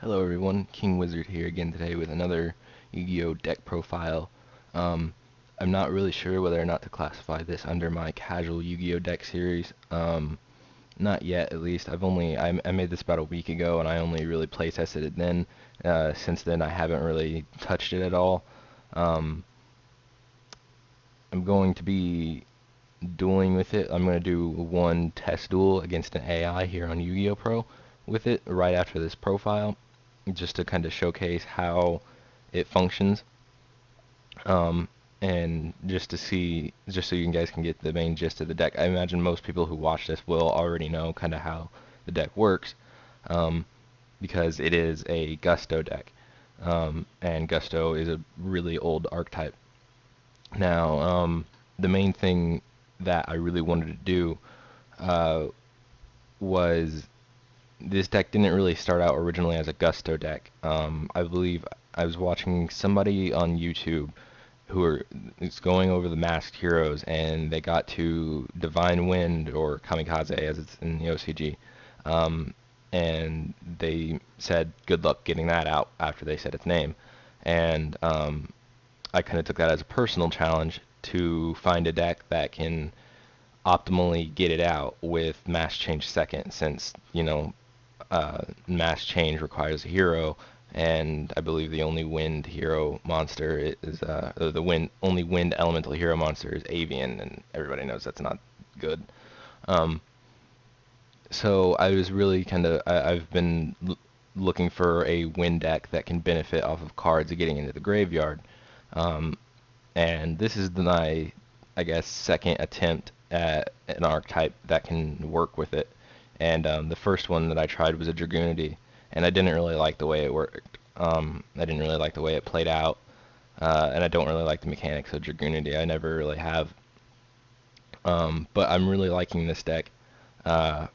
Hello everyone, King Wizard here again today with another Yu-Gi-Oh deck profile. Um, I'm not really sure whether or not to classify this under my Casual Yu-Gi-Oh deck series. Not yet, at least. I made this about a week ago, and I only really play tested it then. Since then, I haven't really touched it at all. Um, I'm going to be dueling with it. I'm going to do one test duel against an AI here on Yu-Gi-Oh Pro with it right after this profile, just to kind of showcase how it functions, um, and just to see, just so you guys can get the main gist of the deck. I imagine most people who watch this will already know kind of how the deck works, um, because it is a Gusto deck, and Gusto is a really old archetype. Now, the main thing that I really wanted to do uh, was this deck didn't really start out originally as a Gusto deck. I believe I was watching somebody on YouTube who were it's going over the masked heroes, and they got to Divine Wind or Kamikaze as it's in the OCG, and they said good luck getting that out after they said its name, and I kind of took that as a personal challenge to find a deck that can optimally get it out with mass change second, since mass change requires a hero, and I believe the only wind hero monster is the only wind elemental hero monster is Avian, and everybody knows that's not good. Um, so I was really I've been looking for a wind deck that can benefit off of cards getting into the graveyard, um, and this is my, I guess, second attempt at an archetype that can work with it. And the first one that I tried was a Dragoonity, and I didn't really like the way it worked. I didn't really like the way it played out, and I don't really like the mechanics of Dragoonity. I never really have. But I'm really liking this deck. Uh,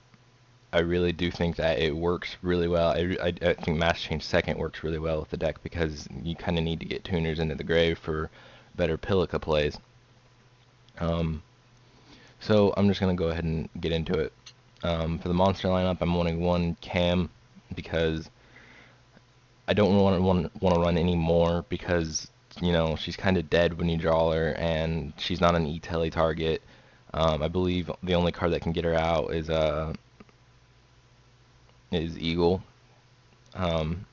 I really do think that it works really well. I think Mass Change Second works really well with the deck because you kind of need to get tuners into the grave for better Pilica plays. Um, so I'm just going to go ahead and get into it. For the monster lineup, I'm wanting one Cam because I don't want to run any more because she's kind of dead when you draw her, and she's not an E-Telly target. I believe the only card that can get her out is Eagle, um,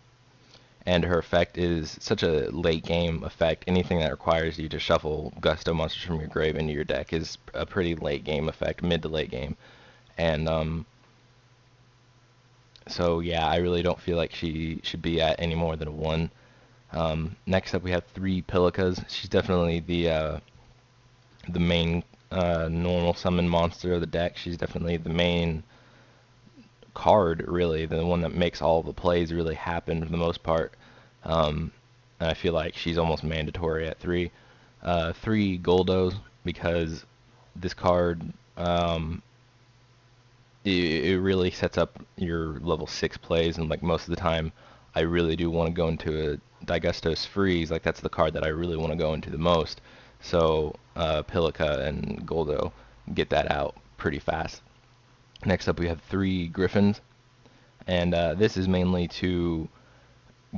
and her effect is such a late game effect. Anything that requires you to shuffle Gusto monsters from your grave into your deck is a pretty late game effect, mid to late game, and so yeah, I really don't feel like she should be at any more than a 1. Next up we have 3 Pilicas. She's definitely the main normal summon monster of the deck. She's definitely the main card, really, the one that makes all the plays really happen for the most part. And I feel like she's almost mandatory at 3. 3 Goldos, because this card, it really sets up your level 6 plays, and like most of the time I really do want to go into a Digustos Freeze. Like that's the card that I really want to go into the most. So Pilica and Goldo get that out pretty fast. Next up we have 3 Griffins, and this is mainly to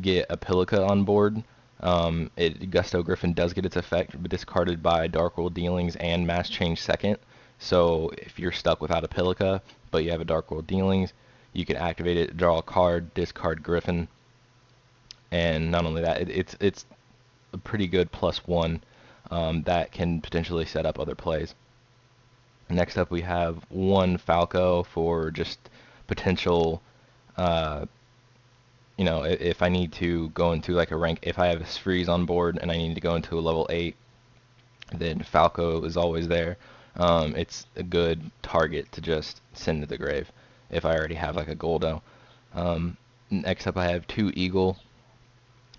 get a Pilica on board. Gusto Griffin does get its effect discarded by Dark World Dealings and Mass Change Second. So if you're stuck without a Pilica, but you have a Dark World Dealings, you can activate it, draw a card, discard Griffin, and not only that, it's a pretty good +1 that can potentially set up other plays. Next up we have 1 Falco for just potential, uh, if I need to go into like a rank, if I have a freeze on board and I need to go into a level 8, then Falco is always there. It's a good target to just send to the grave if I already have like a Goldo. Next up I have 2 Eagle,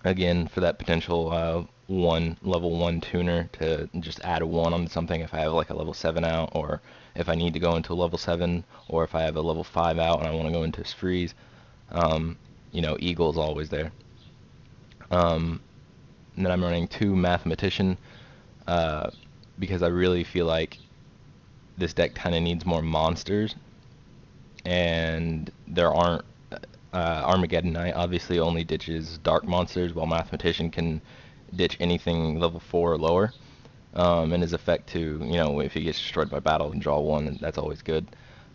again for that potential level 1 tuner to just add a 1 on something if I have like a level 7 out, or if I need to go into a level 7, or if I have a level 5 out and I want to go into freeze. Eagle's always there. And then I'm running 2 Mathematician, because I really feel like this deck kind of needs more monsters, and there aren't Armageddon Knight obviously only ditches dark monsters, while Mathematician can ditch anything level 4 or lower. And his effect to, if he gets destroyed by battle, can draw one, and that's always good.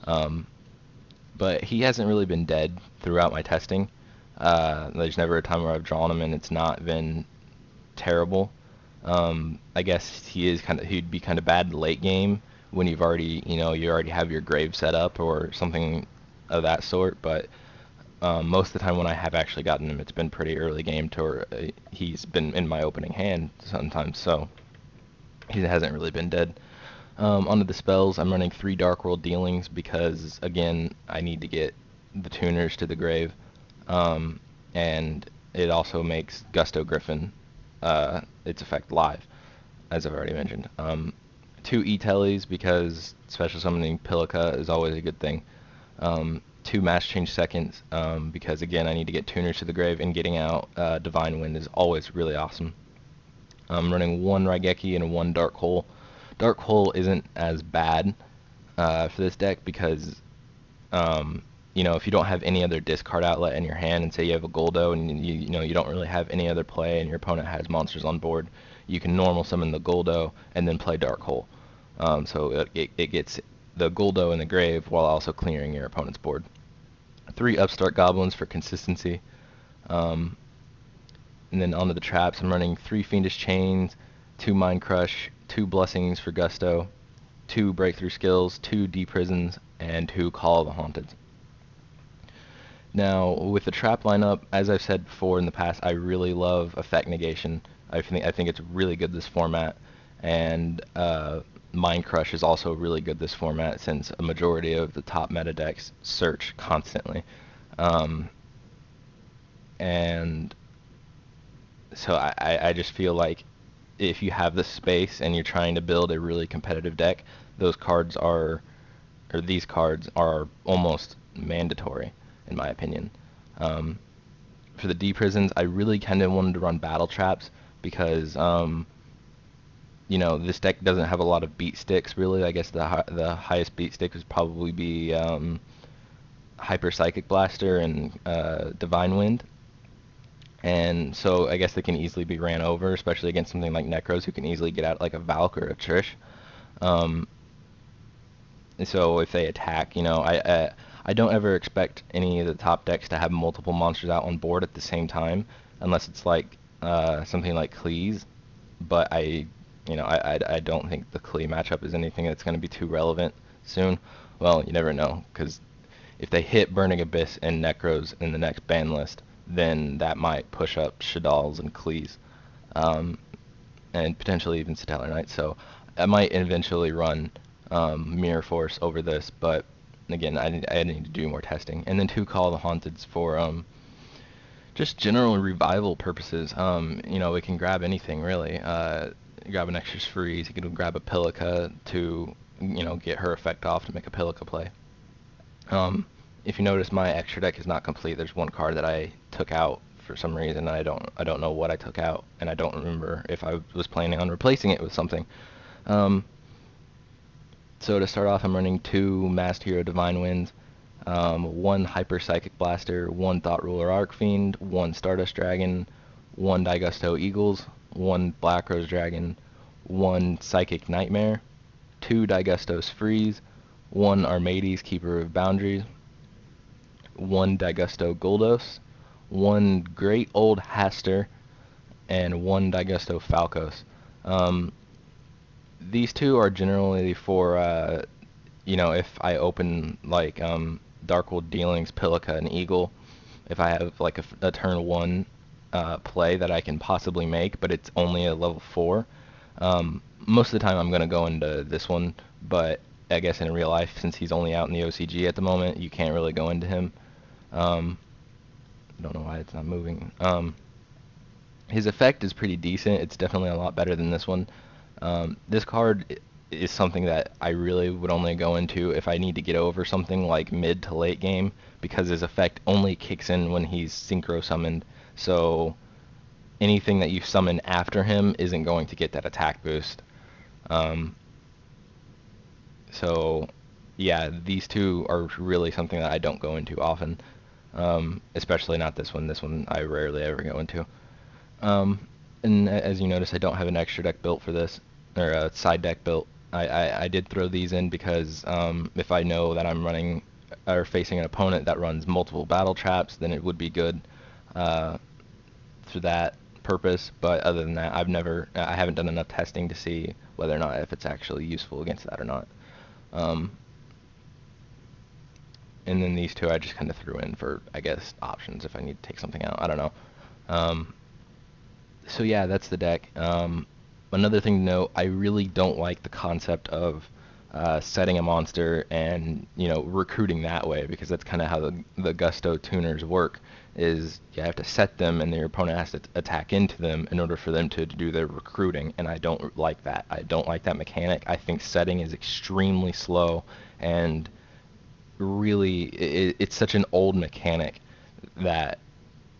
Um, but he hasn't really been dead throughout my testing. There's never a time where I've drawn him and it's not been terrible. I guess he'd be kind of bad late game when you already have your grave set up or something of that sort. But most of the time when I have actually gotten him, it's been pretty early game to where he's been in my opening hand sometimes. So he hasn't really been dead. Onto the spells, I'm running 3 Dark World Dealings because, again, I need to get the tuners to the grave. And it also makes Gusto Griffin its effect live, as I've already mentioned. 2 E-Tellies because special summoning Pilica is always a good thing. 2 Mass Change Seconds because, again, I need to get tuners to the grave, and getting out Divine Wind is always really awesome. I'm running 1 Raigeki and 1 Dark Hole. Dark Hole isn't as bad for this deck because, if you don't have any other discard outlet in your hand, and say you have a Goldo and you don't really have any other play, and your opponent has monsters on board, you can normal summon the Goldo and then play Dark Hole. So it gets the Goldo in the grave while also clearing your opponent's board. 3 Upstart Goblins for consistency. And then onto the traps, I'm running 3 Fiendish Chains, 2 Mind Crush, 2 Blessings for Gusto, 2 Breakthrough Skills, 2 Deprisons, and 2 Call of the Haunted. Now, with the trap lineup, as I've said before in the past, I really love Effect Negation. I think it's really good this format, and Mind Crush is also really good this format since a majority of the top meta decks search constantly. And so I just feel like if you have the space and you're trying to build a really competitive deck, these cards are almost mandatory, in my opinion. For the D-Prisons, I really kind of wanted to run Battle Traps because, this deck doesn't have a lot of beat sticks, really. I guess the highest beat stick would probably be Hyper Psychic Blaster and Divine Wind. And so I guess they can easily be ran over, especially against something like Necros, who can easily get out like a Valk or a Trish. So if they attack, I don't ever expect any of the top decks to have multiple monsters out on board at the same time, unless it's like something like Klees. But I don't think the Klee matchup is anything that's going to be too relevant soon. Well, you never know, because if they hit Burning Abyss and Necros in the next ban list, then that might push up Shadal's and Klees, and potentially even Stellar Knight. So I might eventually run Mirror Force over this, but again, I need to do more testing. And then 2 Call the Haunteds for just general revival purposes. We can grab anything really. Grab an extra freeze. You can grab a Pilica to get her effect off to make a Pilica play. If you notice, my extra deck is not complete. There's 1 card that I took out for some reason. I don't know what I took out, and I don't remember if I was planning on replacing it with something. So to start off, I'm running 2 Masked Hero Divine Winds, 1 Hyper Psychic Blaster, 1 Thought Ruler Arcfiend, 1 Stardust Dragon, 1 Daigusto Eagles, 1 Black Rose Dragon, 1 Psychic Nightmare, 2 Daigustos Freeze, 1 Armades Keeper of Boundaries, 1 Daigusto Goldos, 1 Great Old Haster, and 1 Daigusto Falcos. These 2 are generally for, if I open like Dark World Dealings, Pilica, and Eagle, if I have like a turn 1 play that I can possibly make, but it's only a level 4. Most of the time I'm going to go into this one, but I guess in real life, since he's only out in the OCG at the moment, you can't really go into him. I don't know why it's not moving. His effect is pretty decent. It's definitely a lot better than this one. This card is something that I really would only go into if I need to get over something like mid to late game, because his effect only kicks in when he's synchro summoned. So anything that you summon after him isn't going to get that attack boost. So yeah, these 2 are really something that I don't go into often. Especially not this one. This one I rarely ever go into. Um, and as you notice, I don't have an extra deck built for this, or a side deck built. I did throw these in because if I know that I'm running or facing an opponent that runs multiple battle traps, then it would be good uh, for that purpose. But other than that, I haven't done enough testing to see whether or not if it's actually useful against that or not. Um, and then these two I just kind of threw in for, I guess, options if I need to take something out. I don't know. So yeah, that's the deck. Another thing to note, I really don't like the concept of setting a monster and recruiting that way, because that's kind of how the Gusto tuners work. Is you have to set them and your opponent has to attack into them in order for them to do their recruiting, and I don't like that. I don't like that mechanic. I think setting is extremely slow, and really it's such an old mechanic that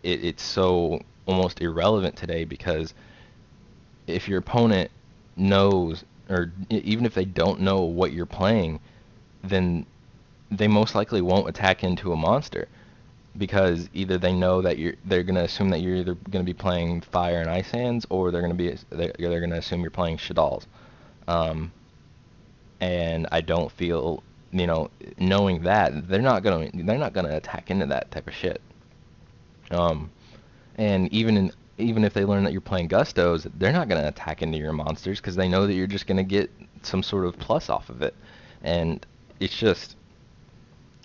it's so almost irrelevant today, because if your opponent knows, or even if they don't know what you're playing, then they most likely won't attack into a monster, because either they know that they're going to assume that you're either going to be playing Fire and Ice Hands, or they're going to assume you're playing Shaddolls. And I don't feel, knowing that, they're not going to attack into that type of shit. Um, And even if they learn that you're playing Gustos, they're not going to attack into your monsters, because they know that you're just going to get some sort of plus off of it. And it's just,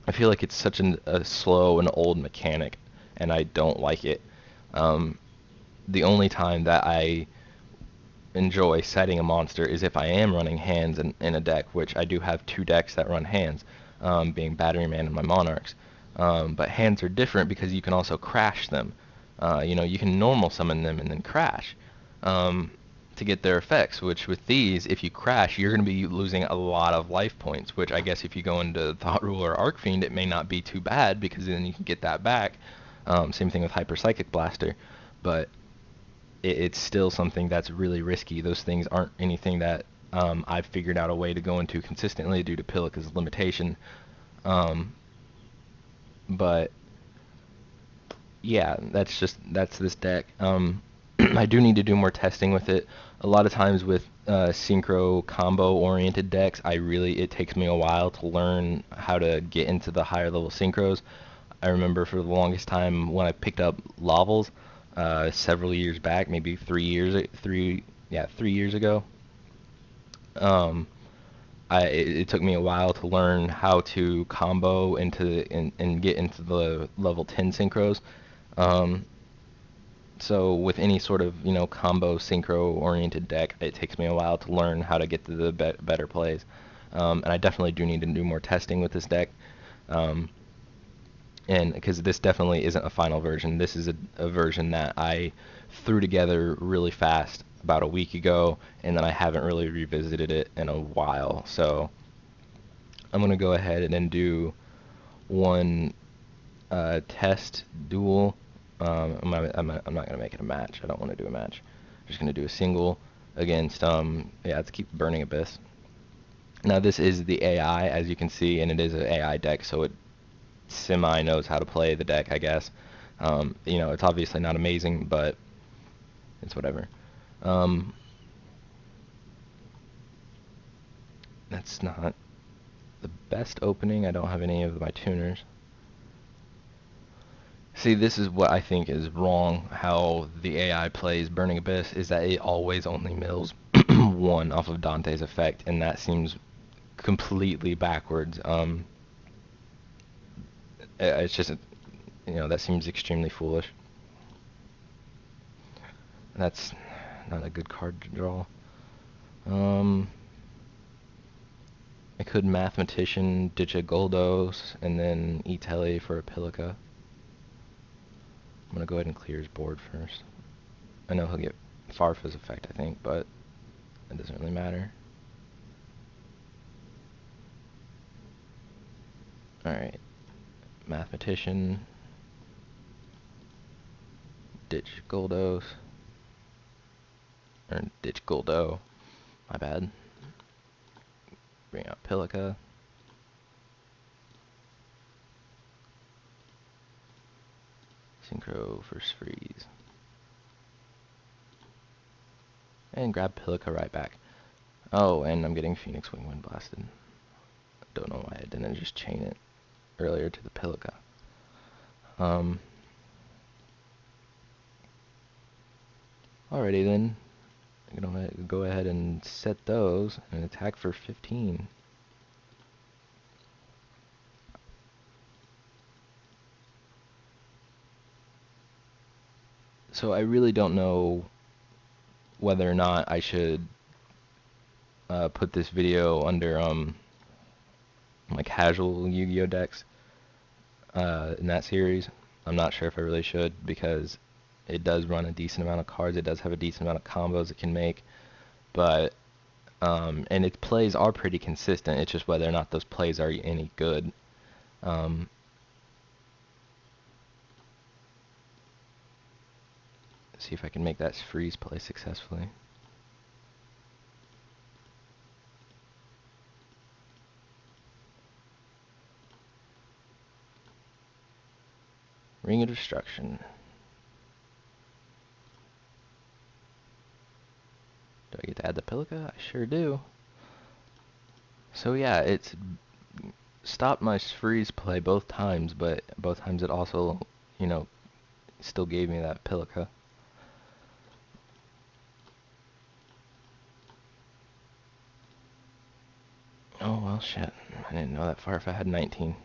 I feel like it's such a slow and old mechanic, and I don't like it. The only time that I enjoy setting a monster is if I am running hands in a deck, which I do have two decks that run hands, being Battery Man and my Monarchs. But hands are different because you can also crash them. You can normal summon them and then crash to get their effects, which with these, if you crash, you're going to be losing a lot of life points, which I guess if you go into Thought Ruler or Arcfiend, it may not be too bad, because then you can get that back. Same thing with Hyper Psychic Blaster, but it's still something that's really risky. Those things aren't anything that I've figured out a way to go into consistently due to Pilica's limitation. But yeah, that's this deck. I do need to do more testing with it. A lot of times with synchro combo oriented decks, it takes me a while to learn how to get into the higher level synchros. I remember for the longest time when I picked up Lavels several years back, maybe 3 years ago. It took me a while to learn how to combo and get into the level 10 synchros. So with any sort of combo synchro oriented deck, it takes me a while to learn how to get to the better plays. And I definitely do need to do more testing with this deck. And because this definitely isn't a final version, this is a version that I threw together really fast about a week ago, and then I haven't really revisited it in a while. So I'm going to go ahead and then do one test duel. I'm not going to make it a match. I don't want to do a match. I'm just going to do a single against, let's keep Burning Abyss. Now this is the AI, as you can see, and it is an AI deck, so it semi knows how to play the deck, I guess. It's obviously not amazing, but it's whatever. That's not the best opening. I don't have any of my tuners. See, this is what I think is wrong, how the AI plays Burning Abyss, is that it always only mills one off of Dante's effect, and that seems completely backwards. It's just, that seems extremely foolish. That's not a good card to draw. I could Mathematician, ditch a Goldos, and then E-Tele for a Pilica. I'm going to go ahead and clear his board first. I know he'll get Farfa's effect, I think, but it doesn't really matter. Alright. Mathematician. Ditch Goldos. Or ditch Goldo. My bad. Bring out Pilica. Synchro, first freeze. And grab Pilica right back. Oh, and I'm getting Phoenix Wing Wind blasted. Don't know why I didn't just chain it earlier to the Pilica. Alrighty then. I'm gonna go ahead and set those and attack for 15. So I really don't know whether or not I should put this video under my Casual Yu-Gi-Oh decks in that series. I'm not sure if I really should, because it does run a decent amount of cards. It does have a decent amount of combos it can make, but and its plays are pretty consistent. It's just whether or not those plays are any good. See if I can make that freeze play successfully. Ring of Destruction. Do I get to add the Pilica? I sure do. So yeah, it's stopped my freeze play both times, but both times it also, you know, still gave me that Pilica. Oh well, shit. I didn't know that far if I had 19.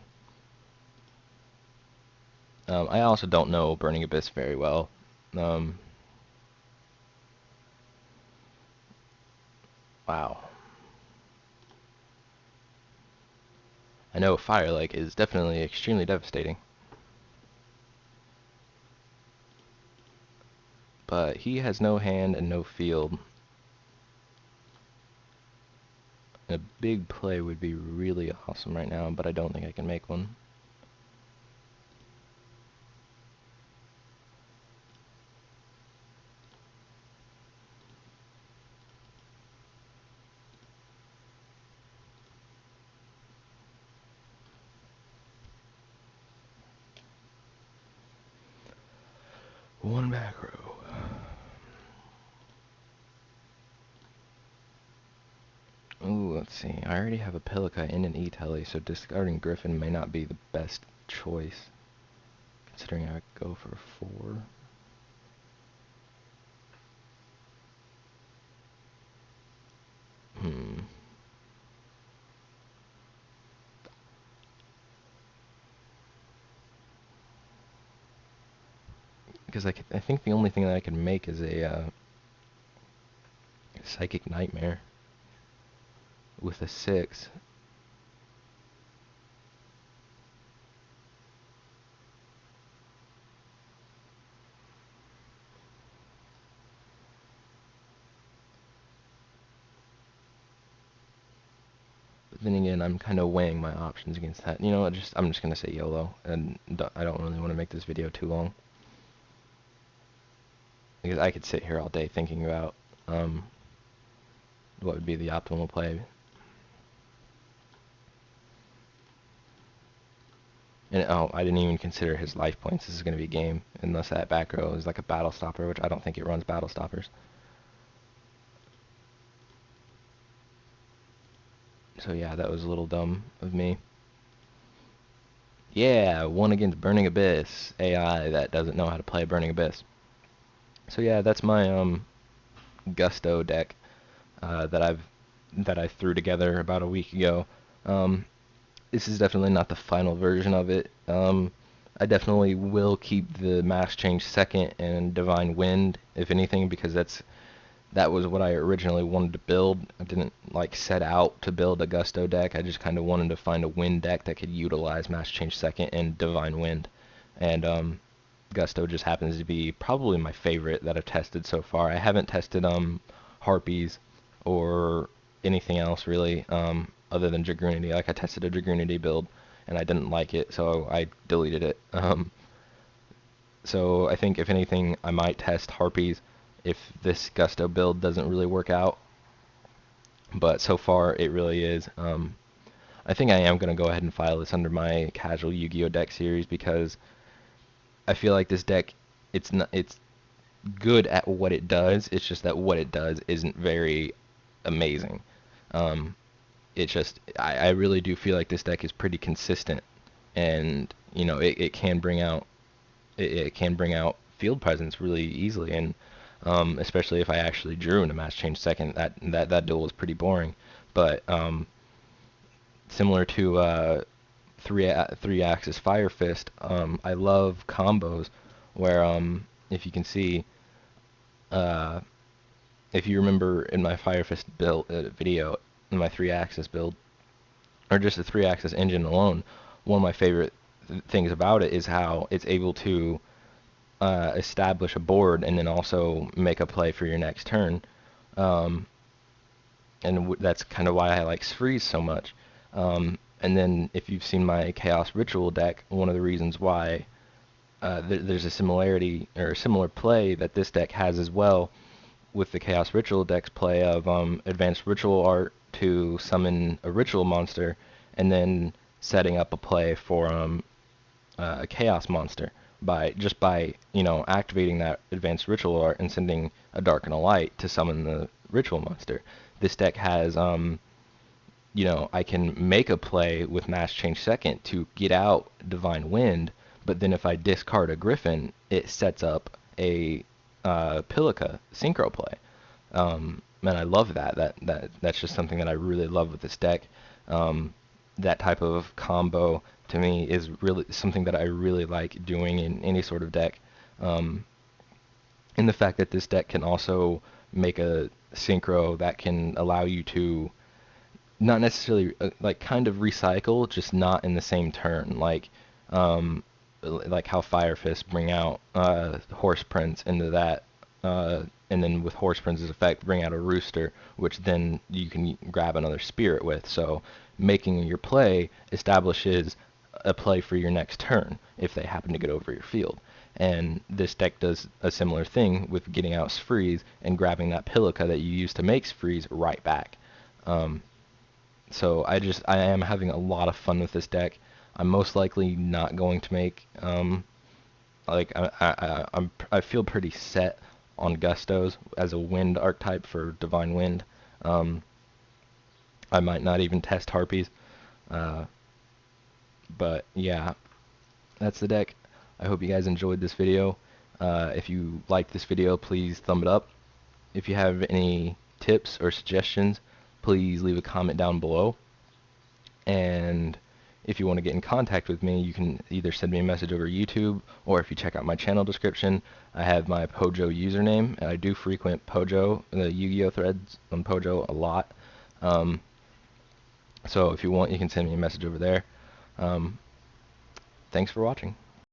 I also don't know Burning Abyss very well. Wow. I know Fire Lake is definitely extremely devastating. But he has no hand and no field. A big play would be really awesome right now, but I don't think I can make one. One back row. Ooh, let's see. I already have a Pilica and an E-Telly, so discarding Griffin may not be the best choice, considering I go for 4. Because I think the only thing that I can make is a Psychic Nightmare with a 6. But then again, I'm kind of weighing my options against that. You know, I'm just gonna say YOLO, and I don't really want to make this video too long, because I could sit here all day thinking about what would be the optimal play. And oh, I didn't even consider his life points. This is going to be a game, unless that back row is like a battle stopper, which I don't think it runs battle stoppers. So yeah, that was a little dumb of me. Yeah, one against Burning Abyss AI that doesn't know how to play Burning Abyss. So yeah, that's my Gusto deck that I threw together about a week ago. This is definitely not the final version of it. I definitely will keep the Mass Change second and Divine Wind, if anything, because that was what I originally wanted to build. I didn't like set out to build a Gusto deck. I just kind of wanted to find a Wind deck that could utilize Mass Change second and Divine Wind. And Gusto just happens to be probably my favorite that I've tested so far. I haven't tested Harpies or anything else really, other than Dragoonity. Like, I tested a Dragoonity build and I didn't like it, so I deleted it. So I think if anything, I might test Harpies if this Gusto build doesn't really work out. But so far it really is. I think I am going to go ahead and file this under my Casual Yu-Gi-Oh deck series, because I feel like this deck, it's good at what it does. It's just that what it does isn't very amazing. Um, it's just I really do feel like this deck is pretty consistent, and it can bring out it can bring out field presence really easily, and especially if I actually drew in a match change second, that duel was pretty boring. But similar to three axis Fire Fist, I love combos where if you can see, uh, if you remember in my Fire Fist build video, in my three axis build, or just the three axis engine alone, one of my favorite things about it is how it's able to establish a board and then also make a play for your next turn. Um, and that's kind of why I like Freeze so much. And then if you've seen my Chaos Ritual deck, one of the reasons why there's a similarity or a similar play that this deck has as well with the Chaos Ritual deck's play of advanced ritual art to summon a ritual monster, and then setting up a play for a chaos monster by activating that advanced ritual art and sending a dark and a light to summon the ritual monster. This deck has I can make a play with Mass Change Second to get out Divine Wind, but then if I discard a Griffin, it sets up a Pilica synchro play. And I love that's just something that I really love with this deck. That type of combo to me is really something that I really like doing in any sort of deck. And the fact that this deck can also make a synchro that can allow you to not necessarily like kind of recycle, just not in the same turn. Like how Fire Fist bring out Horse Prince into that, and then with Horse Prince's effect bring out a Rooster, which then you can grab another Spirit with. So making your play establishes a play for your next turn if they happen to get over your field. And this deck does a similar thing with getting out Freeze and grabbing that Pilica that you used to make Freeze right back. So I am having a lot of fun with this deck. I'm most likely not going to make like I feel pretty set on Gustos as a wind archetype for Divine Wind. I might not even test Harpies. But yeah, that's the deck. I hope you guys enjoyed this video. If you liked this video, please thumb it up. If you have any tips or suggestions, please leave a comment down below. And if you want to get in contact with me, you can either send me a message over YouTube, or if you check out my channel description, I have my Pojo username, and I do frequent Pojo, the Yu-Gi-Oh threads on Pojo a lot. So if you want, you can send me a message over there. Thanks for watching.